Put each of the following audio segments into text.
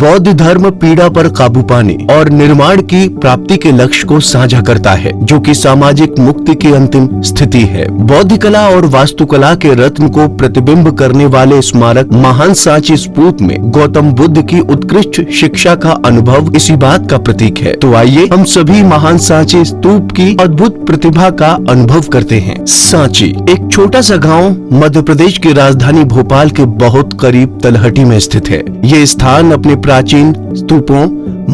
बौद्ध धर्म पीड़ा पर काबू पाने और निर्माण की प्राप्ति के लक्ष्य को साझा करता है, जो कि सामाजिक मुक्ति की अंतिम स्थिति है। बौद्ध कला और वास्तुकला के रत्न को प्रतिबिंब करने वाले स्मारक महान सांची स्तूप में गौतम बुद्ध की उत्कृष्ट शिक्षा का अनुभव इसी बात का प्रतीक है। तो आइए हम सभी महान सांची स्तूप की अद्भुत प्रतिभा का अनुभव करते हैं। सांची एक छोटा सा गांव मध्य प्रदेश की राजधानी भोपाल के बहुत करीब तलहटी में स्थित है। ये स्थान अपने प्राचीन स्तूपों,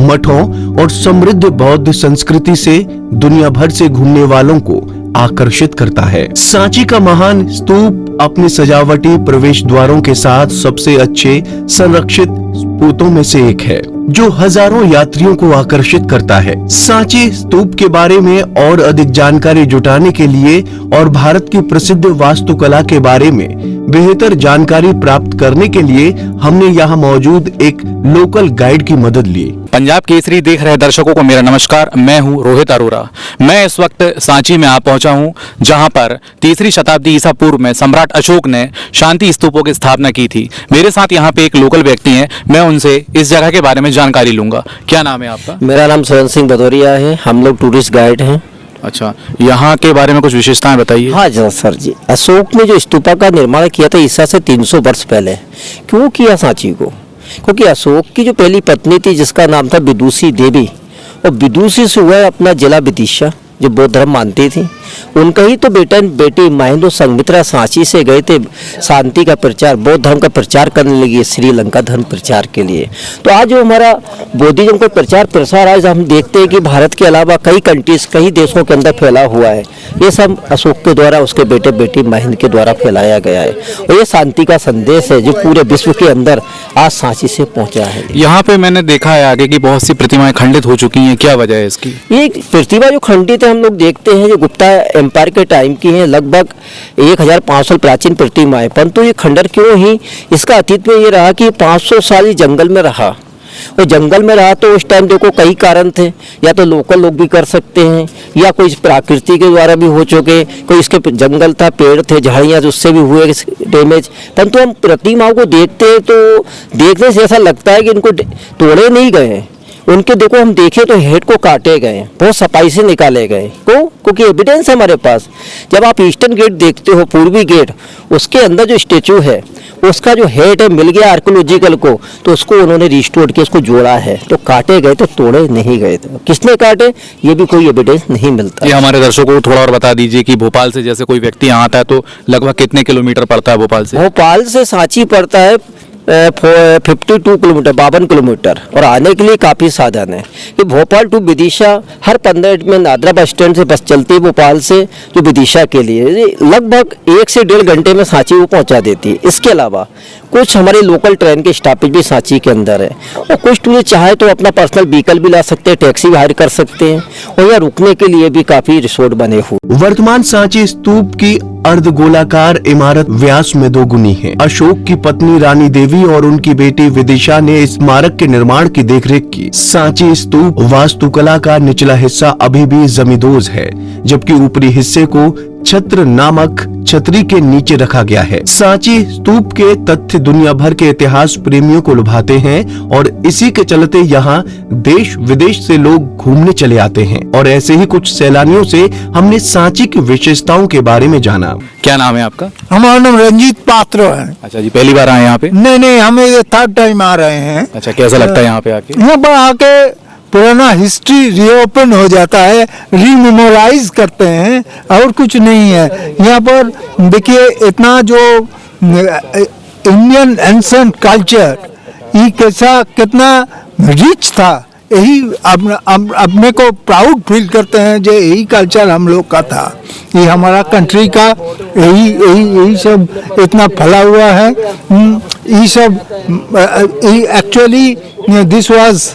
मठों और समृद्ध बौद्ध संस्कृति से दुनिया भर से घूमने वालों को आकर्षित करता है। सांची का महान स्तूप अपने सजावटी प्रवेश द्वारों के साथ सबसे अच्छे संरक्षित स्तूपों में से एक है, जो हजारों यात्रियों को आकर्षित करता है। सांची स्तूप के बारे में और अधिक जानकारी जुटाने के लिए और भारत की प्रसिद्ध वास्तुकला के बारे में बेहतर जानकारी प्राप्त करने के लिए हमने यहाँ मौजूद एक लोकल गाइड की मदद ली। पंजाब केसरी देख रहे दर्शकों को मेरा नमस्कार। मैं हूं रोहित अरोरा। मैं इस वक्त सांची में आ पहुंचा हूं, जहां पर 3री शताब्दी ईसा पूर्व में सम्राट अशोक ने शांति स्तूपों की स्थापना की थी। मेरे साथ यहां पे एक लोकल व्यक्ति हैं, मैं उनसे इस जगह के बारे में जानकारी लूंगा। क्या नाम है आपका? मेरा नाम सरन सिंह भदौरिया है। हम लोग टूरिस्ट गाइड हैं। अच्छा, यहाँ के बारे में कुछ विशेषताएं बताइए। हाँ जी सर जी। अशोक ने जो स्तूपा का निर्माण किया था ईसा से 300 वर्ष पहले, क्यों किया सांची को? क्योंकि अशोक की जो पहली पत्नी थी जिसका नाम था विदुषी देवी, और विदुषी से हुआ अपना जिला विदिशा जो बौद्ध धर्म मानती थी। उनका ही तो बेटी महेंद्र और संघमित्रा सांची से गए थे शांति का प्रचार, बौद्ध धर्म का प्रचार करने लगी श्रीलंका धर्म प्रचार के लिए। तो आज जो हमारा बौद्धिज्म का प्रचार प्रसार आज हम देखते हैं कि भारत के अलावा कई कंट्रीज, कई देशों के अंदर फैला हुआ है। ये सब अशोक के द्वारा, उसके बेटी महेंद्र के द्वारा फैलाया गया है, और ये शांति का संदेश है जो पूरे विश्व के अंदर आज सांची से पहुंचा है। यहाँ पे मैंने देखा है आगे की बहुत सी प्रतिमाएं खंडित हो चुकी हैं, क्या वजह है इसकी? ये प्रतिमा जो खंडित है हम लोग देखते हैं जो गुप्ता एम्पायर के टाइम की है, लगभग 1500 प्राचीन प्रतिमा है। परंतु ये खंडर क्यों ही? इसका अतीत में ये रहा कि 500 साल ये जंगल में रहा, और जंगल में रहा तो उस टाइम देखो कई कारण थे, या तो लोकल लोग भी कर सकते हैं या कोई प्रकृति के द्वारा भी हो चुके, कोई इसके जंगल था, पेड़ थे, झाड़ियाँ, उससे भी हुए डैमेज। परंतु हम प्रतिमाओं को देखते हैं तो देखने से ऐसा लगता है कि इनको तोड़े नहीं गए हैं। उनके देखो हम देखें तो हेड को काटे गए, बहुत सफाई से निकाले गए। क्योंकि एविडेंस है हमारे पास। जब आप ईस्टर्न गेट देखते हो, पूर्वी गेट, उसके अंदर जो स्टेचू है उसका जो हेड है मिल गया आर्कियोलॉजिकल को, तो उसको उन्होंने रिस्टोर किया, उसको जोड़ा है। तो काटे गए, तो तोड़े नहीं गए थे। किसने काटे ये भी कोई एविडेंस नहीं मिलता। ये हमारे दर्शकों को थोड़ा और बता दीजिए कि भोपाल से जैसे कोई व्यक्ति यहाँ आता है तो लगभग कितने किलोमीटर पड़ता है भोपाल से? भोपाल से सांची पड़ता है 52 किलोमीटर, 52 किलोमीटर, और आने के लिए काफ़ी साधन है। कि भोपाल टू विदिशा हर 15 मिनट में नादरा बस स्टैंड से बस चलती है भोपाल से जो विदिशा के लिए, लगभग 1 से 1.5 घंटे में सांची वो पहुंचा देती है। इसके अलावा कुछ हमारे लोकल ट्रेन के स्टॉपेज भी सांची के अंदर है, और कुछ टूरिस्ट चाहे तो अपना पर्सनल व्हीकल भी ला सकते हैं, टैक्सी भी हायर कर सकते हैं, और यहाँ रुकने के लिए भी काफ़ी रिसोर्ट बने हुए। वर्तमान सांची स्तूप की अर्धगोलाकार इमारत व्यास में 2 गुनी है। अशोक की पत्नी रानी देवी और उनकी बेटी विदिशा ने इस स्मारक के निर्माण की देखरेख की। सांची स्तूप वास्तुकला का निचला हिस्सा अभी भी जमींदोज है, जबकि ऊपरी हिस्से को छत्र नामक छतरी के नीचे रखा गया है। सांची स्तूप के तथ्य दुनिया भर के इतिहास प्रेमियों को लुभाते हैं, और इसी के चलते यहाँ देश विदेश से लोग घूमने चले आते हैं। और ऐसे ही कुछ सैलानियों से हमने सांची की विशेषताओं के बारे में जाना। क्या नाम है आपका? हमारा नाम रंजीत पात्र है। अच्छा जी, पहली बार आए यहाँ पे? नहीं, हमें ये 3rd टाइम आ रहे हैं। अच्छा, कैसा लगता है यहाँ पे आके? यहाँ पर आके पुराना हिस्ट्री रीओपन हो जाता है, रीमेमोराइज करते हैं, और कुछ नहीं है। यहाँ पर देखिए इतना जो इंडियन एंसेंट कल्चर ये कैसा कितना रिच था, यही अपने को प्राउड फील करते हैं जो यही कल्चर हम लोग का था, ये हमारा कंट्री का यही सब इतना फैला हुआ है। ये सब एक्चुअली दिस वाज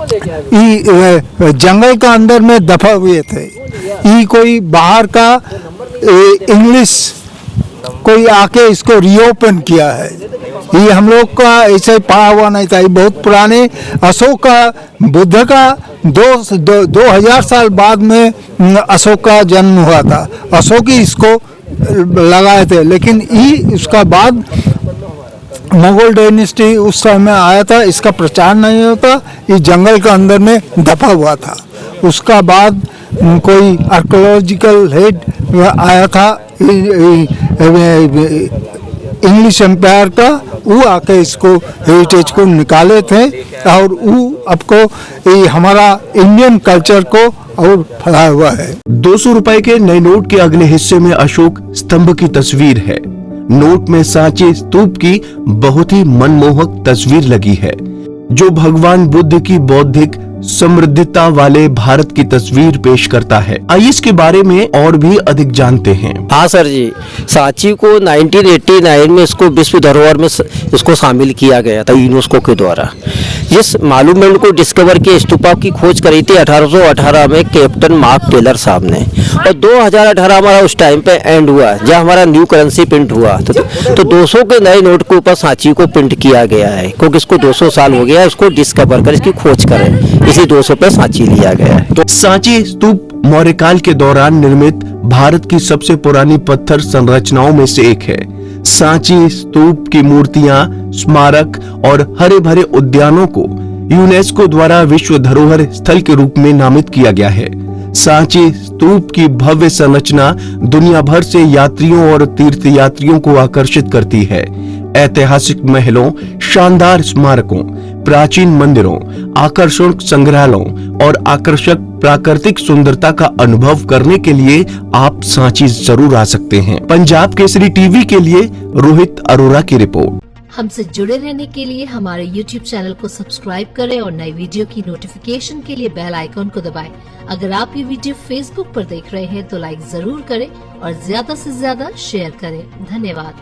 जंगल का अंदर में दफा हुए थे। ये कोई बाहर का इंग्लिश कोई आके इसको रीओपन किया है। ये हम लोग का ऐसे पढ़ा हुआ नहीं था। ये बहुत पुराने अशोक का, बुद्ध का 2000 साल बाद में अशोक का जन्म हुआ था। अशोक ही इसको लगाए थे, लेकिन ये उसका बाद मुगल डायनेस्टी उस समय आया था, इसका प्रचार नहीं होता, ये जंगल के अंदर में दफा हुआ था। उसका बाद कोई आर्कोलॉजिकल हेड आया था इंग्लिश एम्पायर का, वो आके इसको हेरिटेज को निकाले थे और वो आपको ये हमारा इंडियन कल्चर को और फैलाया हुआ है। 200 रुपए के नए नोट के अगले हिस्से में अशोक स्तंभ की तस्वीर है। नोट में सांची स्तूप की बहुत ही मनमोहक तस्वीर लगी है, जो भगवान बुद्ध की बौद्धिक समृद्धता वाले भारत की तस्वीर पेश करता है। आइए इसके बारे में और भी अधिक जानते हैं। हाँ सर जी, सांची को 1989 में इसको विश्व धरोहर में इसको शामिल किया गया था यूनेस्को के द्वारा। जिस मालूमेंट को डिस्कवर किया स्तूपा की खोज करी थी 1818 में कैप्टन मार्क टेलर साहब ने, और 2018 हमारा उस टाइम पे एंड हुआ जब हमारा न्यू करेंसी प्रिंट हुआ। तो 200 के नए नोट के ऊपर सांची को प्रिंट किया गया है, क्योंकि इसको 200 साल हो गया है उसको डिस्कवर कर इसकी खोज करें, इसी 200 पे सांची लिया गया है। तो सांची स्तूप मौर्यकाल के दौरान निर्मित भारत की सबसे पुरानी पत्थर संरचनाओं में से एक है। सांची स्तूप की मूर्तियां, स्मारक और हरे भरे उद्यानों को यूनेस्को द्वारा विश्व धरोहर स्थल के रूप में नामित किया गया है। सांची स्तूप की भव्य संरचना दुनिया भर से यात्रियों और तीर्थयात्रियों को आकर्षित करती है। ऐतिहासिक महलों, शानदार स्मारकों, प्राचीन मंदिरों, आकर्षक संग्रहालयों और आकर्षक प्राकृतिक सुंदरता का अनुभव करने के लिए आप सांची जरूर आ सकते हैं। पंजाब केसरी टीवी के लिए रोहित अरोरा की रिपोर्ट। हमसे जुड़े रहने के लिए हमारे YouTube चैनल को सब्सक्राइब करें और नई वीडियो की नोटिफिकेशन के लिए बेल आइकॉन को दबाएं। अगर आप ये वीडियो Facebook पर देख रहे हैं तो लाइक जरूर करें और ज्यादा से ज्यादा शेयर करें। धन्यवाद।